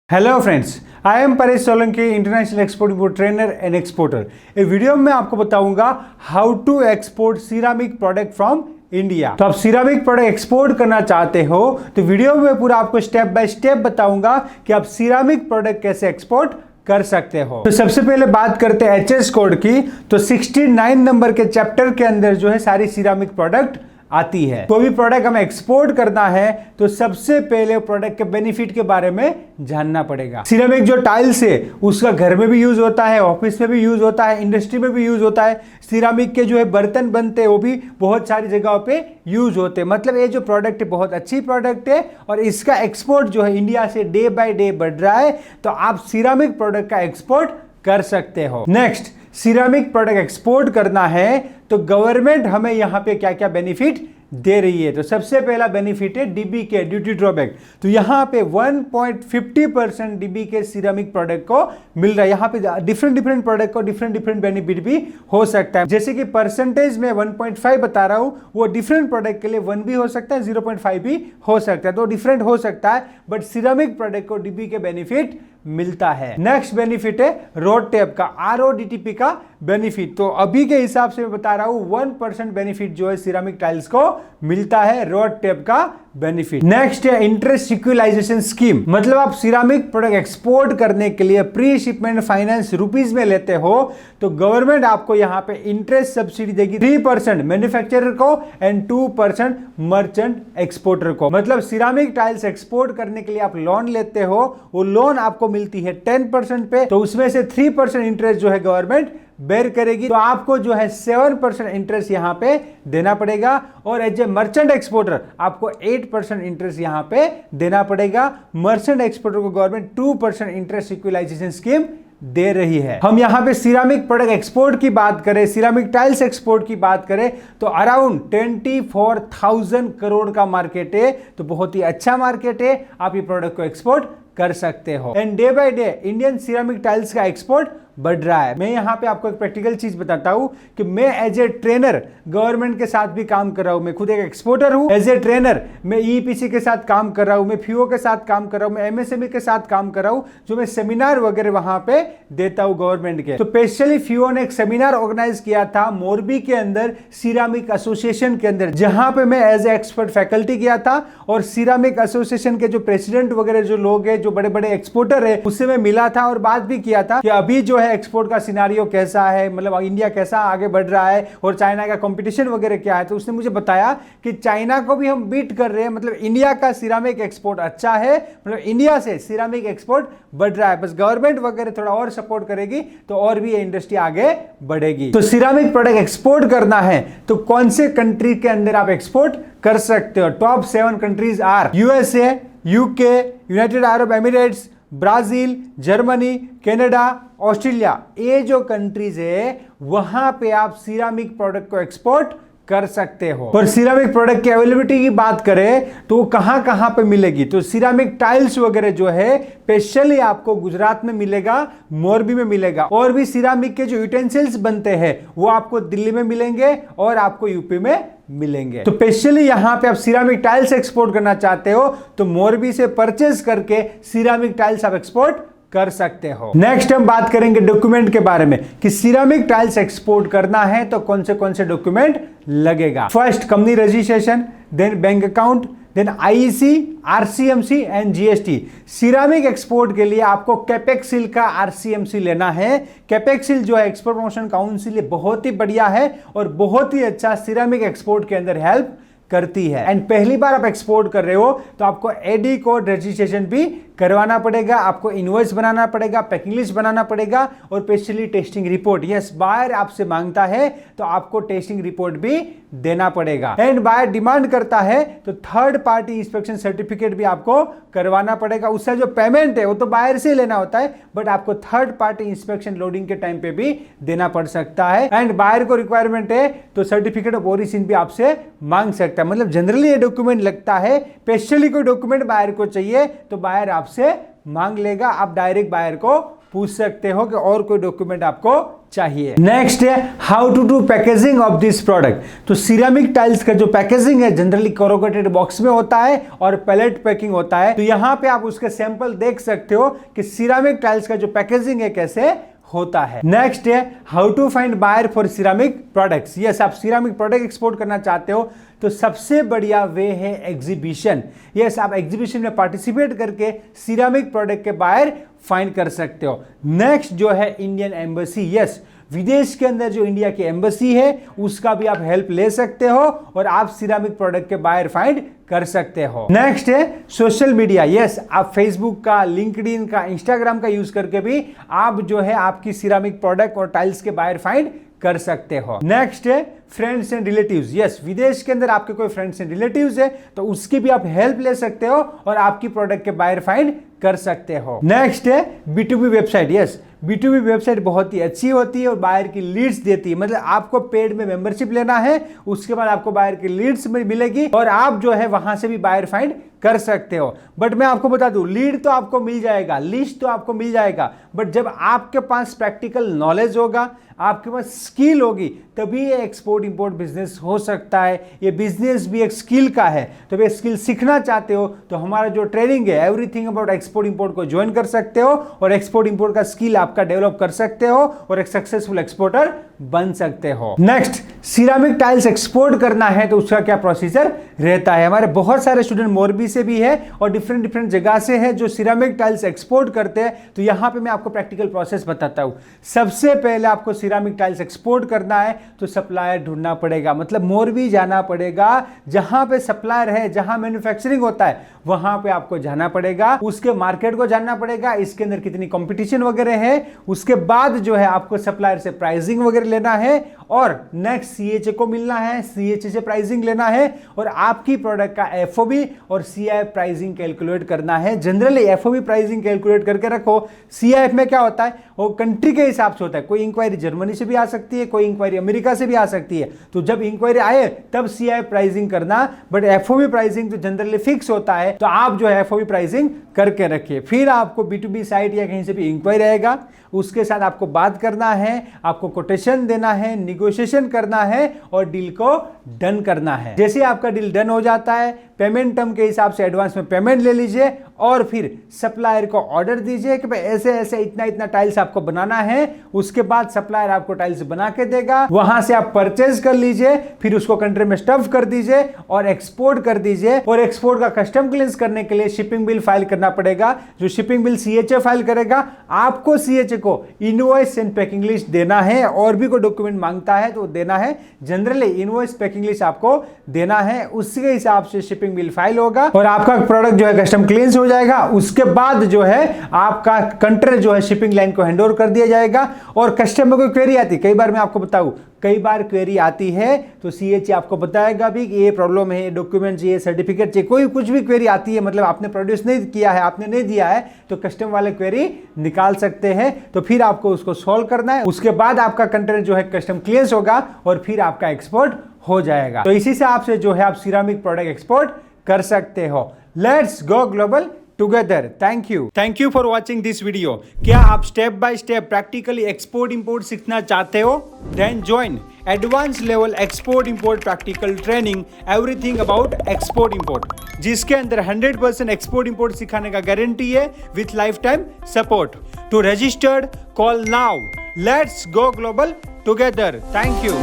Hello friends, I am Paresh Solanki, international export import trainer and exporter. इस video में आपको बताऊंगा how to export ceramic product from India. तो आप सिरामिक प्रोडक्ट एक्सपोर्ट करना चाहते हो तो वीडियो में पूरा आपको स्टेप बाय स्टेप बताऊंगा कि आप सिरामिक प्रोडक्ट कैसे एक्सपोर्ट कर सकते हो। तो सबसे पहले बात करते हैं एचएस कोड की। तो 69 नंबर के चैप्टर के अंदर जो है सारी सिरामिक प्रोडक्ट आती है। कोई भी प्रोडक्ट हमें एक्सपोर्ट करना है तो सबसे पहले प्रोडक्ट के बेनिफिट के बारे में जानना पड़ेगा। सिरेमिक जो टाइल्स है उसका घर में भी यूज होता है, ऑफिस में भी यूज होता है, इंडस्ट्री में भी यूज होता है। सिरेमिक के जो है बर्तन बनते हैं वो भी बहुत सारी जगहों पे यूज होते हैं। मतलब ये जो प्रोडक्ट है बहुत अच्छी प्रोडक्ट है और इसका एक्सपोर्ट जो है इंडिया से डे बाय डे बढ़ रहा है। तो आप सिरेमिक प्रोडक्ट का एक्सपोर्ट कर सकते हो। नेक्स्ट, सिरेमिक प्रोडक्ट एक्सपोर्ट करना है तो गवर्नमेंट हमें यहां पे क्या क्या बेनिफिट दे रही है। तो सबसे पहला बेनिफिट है डीबी के ड्यूटी ड्रॉबैक। तो यहां पे 1.50% डीबी के सिरेमिक प्रोडक्ट को मिल रहा है। यहां पे डिफरेंट प्रोडक्ट को डिफरेंट बेनिफिट भी हो सकता है। जैसे कि परसेंटेज में 1.5 बता रहा हूं, वो डिफरेंट प्रोडक्ट के लिए 1 भी हो सकता है, 0.5 भी हो सकता है, तो डिफरेंट हो सकता है। बट सिरेमिक प्रोडक्ट को डीबी के बेनिफिट मिलता है। नेक्स्ट बेनिफिट है रोड टैप का, RODTP का बेनिफिट। तो अभी के हिसाब से मैं बता रहा हूं 1% बेनिफिट जो है सिरेमिक टाइल्स को मिलता है, रोड टैप का बेनिफिट। नेक्स्ट है इंटरेस्ट इक्विलाइजेशन स्कीम। मतलब आप सिरेमिक प्रोडक्ट एक्सपोर्ट करने के लिए प्री शिपमेंट फाइनेंस रुपीज में लेते हो तो गवर्नमेंट आपको यहां पे इंटरेस्ट सब्सिडी देगी 3% मैन्युफैक्चरर को एंड 2% मर्चेंट एक्सपोर्टर को। मतलब सिरेमिक टाइल्स एक्सपोर्ट करने के लिए आप लोन लेते हो, वो लोन आपको मिलती है 10% पे, तो उसमें से 3% इंटरेस्ट जो है गवर्नमेंट बेर करेगी। तो आपको जो है 7% इंटरेस्ट यहां पे देना पड़ेगा और एज ए मर्चेंट एक्सपोर्टर आपको 8% इंटरेस्ट यहां पे देना पड़ेगा। मर्चेंट एक्सपोर्टर को गवर्नमेंट 2% इंटरेस्ट इक्विलाइजेशन स्कीम दे रही है। हम यहां पे सिरेमिक प्रोडक्ट एक्सपोर्ट की बात करें, सिरेमिक टाइल्स एक्सपोर्ट की बात करें तो अराउंड 24,000 करोड़ का मार्केट है। तो बहुत ही अच्छा मार्केट है, आप ये प्रोडक्ट को एक्सपोर्ट कर सकते हो। And day by day Indian ceramic tiles का एक्सपोर्ट बढ़ रहा है। मैं यहां पे आपको एक प्रैक्टिकल चीज बताता हूं कि मैं एज ए ट्रेनर गवर्नमेंट के साथ भी काम कर रहा हूं। मैं खुद एक एक्सपोर्टर हूं। एज ए ट्रेनर मैं EPC के साथ काम कर रहा हूं, मैं FIO के साथ काम कर रहा हूं, मैं MSME के साथ काम कर रहा हूं, जो मैं सेमिनार वगैरह वहां पे देता हूं गवर्नमेंट के। तो स्पेशली FIO ने एक सेमिनार ऑर्गेनाइज किया था मोरबी के अंदर सिरेमिक एसोसिएशन के अंदर, जहां पे मैं एज ए एक्सपर्ट फैकल्टी गया था और सिरेमिक एसोसिएशन के जो प्रेसिडेंट वगैरह जो लोग हैं, जो बड़े बड़े एक्सपोर्टर है, उससे मैं मिला था और बात भी किया था कि अभी जो है एक्सपोर्ट का सिनारियो कैसा है, मतलब इंडिया कैसा आगे बढ़ रहा है और चाइना का कंपटीशन वगैरह क्या है। तो उसने मुझे बताया कि चाइना को भी हम बीट कर रहे हैं। मतलब इंडिया का सिरेमिक एक्सपोर्ट अच्छा है, मतलब इंडिया से सिरेमिक एक्सपोर्ट बढ़ रहा है। बस गवर्नमेंट वगैरह थोड़ा और सपोर्ट करेगी तो और भी ये इंडस्ट्री आगे बढ़ेगी। तो सिरेमिक प्रोडक्ट एक्सपोर्ट करना है तो कौन से कंट्री के अंदर आप एक्सपोर्ट कर सकते हो? Top 7 countries are USA, UK, United Arab Emirates, Brazil, Germany, Canada, Australia. ये जो कंट्रीज है वहां पे आप सिरेमिक प्रोडक्ट को एक्सपोर्ट कर सकते हो। और सिरेमिक प्रोडक्ट की अवेलेबिलिटी की बात करें तो वो कहां कहां पे मिलेगी? तो सिरेमिक टाइल्स वगैरह जो है स्पेशली आपको गुजरात में मिलेगा, मोरबी में मिलेगा। और भी सिरेमिक के जो यूटेंसिल्स बनते हैं वो आपको दिल्ली में मिलेंगे और आपको यूपी में मिलेंगे। तो स्पेशली यहां पे आप सिरेमिक टाइल्स एक्सपोर्ट करना चाहते हो तो मोरबी से परचेज करके सिरेमिक टाइल्स आप एक्सपोर्ट कर सकते हो। नेक्स्ट हम बात करेंगे डॉक्यूमेंट के बारे में कि सिरेमिक टाइल्स एक्सपोर्ट करना है तो कौन से डॉक्यूमेंट लगेगा। First, company registration, then bank account, then IEC, RCMC एंड GST। सिरेमिक एक्सपोर्ट के लिए आपको कैपेक्सिल का RCMC लेना है। कैपेक्सिल जो है एक्सपोर्ट प्रमोशन काउंसिल, बहुत ही बढ़िया है और बहुत ही अच्छा सिरेमिक एक्सपोर्ट के अंदर हेल्प करती है। एंड पहली बार आप एक्सपोर्ट कर रहे हो तो आपको AD कोड रजिस्ट्रेशन भी करवाना पड़ेगा, आपको इनवॉइस बनाना पड़ेगा, पैकिंग लिस्ट बनाना पड़ेगा और specially testing report. Yes, buyer आपसे मांगता है तो आपको टेस्टिंग रिपोर्ट भी देना पड़ेगा। एंड बायर डिमांड करता है तो थर्ड पार्टी इंस्पेक्शन सर्टिफिकेट भी आपको करवाना पड़ेगा। उसका जो पेमेंट है वो तो बायर से लेना होता है, बट आपको थर्ड पार्टी इंस्पेक्शन लोडिंग के टाइम पे भी देना पड़ सकता है। एंड बायर को रिक्वायरमेंट है तो सर्टिफिकेट ऑफ ओरिजिन भी आपसे मांग सकता है। मतलब जनरली ये डॉक्यूमेंट लगता है। स्पेशली कोई डॉक्यूमेंट बायर को चाहिए तो बायर से मांग लेगा। आप डायरेक्ट बायर को पूछ सकते हो कि और कोई डॉक्यूमेंट आपको चाहिए। नेक्स्ट है how to do packaging of this product. तो सिरेमिक टाइल्स का जो पैकेजिंग है जनरली कोरोगेटेड बॉक्स में होता है और पैलेट पैकिंग होता है। तो यहां पे आप उसके सैंपल देख सकते हो कि सिरेमिक टाइल्स का जो पैकेजिंग है कैसे होता है। नेक्स्ट है how to find buyer for ceramic products. Yes, आप सिरेमिक प्रोडक्ट एक्सपोर्ट करना चाहते हो तो सबसे बढ़िया वे है एग्जीबिशन। यस, आप एग्जीबिशन में पार्टिसिपेट करके सिरेमिक प्रोडक्ट के बायर फाइंड कर सकते हो। नेक्स्ट जो है इंडियन एम्बेसी। यस, विदेश के अंदर जो इंडिया की एम्बेसी है उसका भी आप हेल्प ले सकते हो और आप सिरेमिक प्रोडक्ट के बायर फाइंड कर सकते हो। नेक्स्ट है सोशल मीडिया। यस, आप फेसबुक का, लिंक्डइन का, इंस्टाग्राम का यूज करके भी आप जो है आपकी सिरेमिक प्रोडक्ट और टाइल्स के बायर फाइंड कर सकते हो। नेक्स्ट है फ्रेंड्स एंड रिलेटिव्स। यस, विदेश के अंदर आपके कोई फ्रेंड्स एंड रिलेटिव्स है तो उसकी भी आप हेल्प ले सकते हो और आपकी प्रोडक्ट के बायर फाइंड कर सकते हो। नेक्स्ट है B2B website. Yes, B2B website बहुत ही अच्छी होती है और बायर की लीड्स देती है। मतलब आपको पेड में मेंबरशिप लेना है, उसके बाद आपको बायर की लीड्स मिलेगी और आप जो है वहां से भी बायर फाइंड कर सकते हो। बट मैं आपको बता दूं, लीड तो आपको मिल जाएगा, लिस्ट तो आपको मिल जाएगा, बट जब आपके पास प्रैक्टिकल नॉलेज होगा, आपके पास स्किल होगी, तभी ये एक्सपोर्ट इंपोर्ट बिजनेस हो सकता है। ये बिजनेस भी एक स्किल का है। तो ये स्किल सीखना चाहते हो तो हमारा जो ट्रेनिंग है एवरीथिंग अबाउट एक्सपोर्ट इंपोर्ट को ज्वाइन कर सकते हो और एक्सपोर्ट इंपोर्ट का स्किल आपका डेवलप कर सकते हो और एक सक्सेसफुल एक्सपोर्टर बन सकते हो। नेक्स्ट, सिरेमिक टाइल्स एक्सपोर्ट करना है तो उसका क्या प्रोसीजर रहता है। हमारे बहुत सारे स्टूडेंट मोरबी से भी है और डिफरेंट जगह से है जो सिरेमिक टाइल्स एक्सपोर्ट करते हैं। तो यहां पे मैं आपको प्रैक्टिकल प्रोसेस बताता हूं। सबसे पहले आपको सिरेमिक टाइल्स एक्सपोर्ट करना है तो सप्लायर ढूंढना पड़ेगा। मतलब मोरबी जाना पड़ेगा, जहां पे सप्लायर है, जहां मैन्युफैक्चरिंग होता है वहां पे आपको जाना पड़ेगा। उसके मार्केट को जानना पड़ेगा, इसके अंदर कितनी कंपटीशन वगैरह है। उसके बाद जो है आपको सप्लायर से प्राइसिंग वगैरह लेना है और नेक्स्ट CHA को मिलना है, CHA से प्राइसिंग लेना है और आपकी प्रोडक्ट का FOB और CIF प्राइसिंग कैलकुलेट करना है। जनरली FOB प्राइसिंग कैलकुलेट करके रखो। CIF में क्या होता है, वो कंट्री के हिसाब से होता है। कोई इंक्वायरी जर्मनी से भी आ सकती है, कोई इंक्वायरी अमेरिका से भी आ सकती है। तो जब इंक्वायरी आए तब CIF प्राइसिंग करना, बट FOB प्राइसिंग तो जनरली फिक्स होता है। तो आप जो है FOB प्राइसिंग करके रखिए। फिर आपको B2B साइट या कहीं से भी इंक्वायरी आएगा, उसके साथ आपको बात करना है, आपको कोटेशन देना है, निगोशिएशन करना है और डील को डन करना है। जैसे आपका डील डन हो जाता है, पेमेंट टर्म के हिसाब से एडवांस में पेमेंट ले लीजिए और फिर सप्लायर को ऑर्डर दीजिए कि भाई ऐसे ऐसे इतना टाइल्स आपको बनाना है। उसके बाद सप्लायर आपको टाइल्स बना के देगा, वहां से आप परचेज कर लीजिए, फिर उसको कंट्री में स्टफ कर दीजिए और एक्सपोर्ट कर दीजिए। और एक्सपोर्ट का कस्टम क्लियरेंस करने के लिए शिपिंग बिल फाइल करना पड़ेगा। जो शिपिंग बिल CHA फाइल करेगा, आपको CHA को इनवॉइस एंड पैकिंग लिस्ट देना है और भी कोई डॉक्यूमेंट मांगता है तो देना है। जनरली इनवॉइस पैकिंग लिस्ट आपको देना है, उसके हिसाब से शिपिंग बिल फाइल होगा और आपका प्रोडक्ट जो है कस्टम क्लियरेंस हो जाएगा। उसके बाद जो है आपका कंट्रोल जो है शिपिंग लाइन को हैंडओवर कर दिया जाएगा। और कस्टमर को क्वेरी आती है, कई बार मैं आपको बताऊं, कई बार क्वेरी आती है तो CHA आपको बताएगा भी कि ये प्रॉब्लम है, डॉक्यूमेंट चाहिए, सर्टिफिकेट चाहिए, कोई कुछ भी क्वेरी आती है, मतलब आपने प्रोड्यूस नहीं किया है, आपने नहीं दिया है, तो कस्टम वाले क्वेरी निकाल सकते हैं। तो फिर आपको उसको सॉल्व करना है। उसके बाद आपका कंटेंट जो है कस्टम क्लियरेंस होगा और फिर आपका एक्सपोर्ट हो जाएगा। तो इसी से आपसे जो है आप सिरेमिक प्रोडक्ट एक्सपोर्ट कर सकते हो। Let's go global together. Thank you for watching this video. क्या आप step by step practically export import सीखना चाहते हो? Then join advance level export import practical training everything about export import, जिसके अंदर 100% एक्सपोर्ट इंपोर्ट सिखाने का गारंटी है with lifetime support. To registered call now. Let's go global together. Thank you.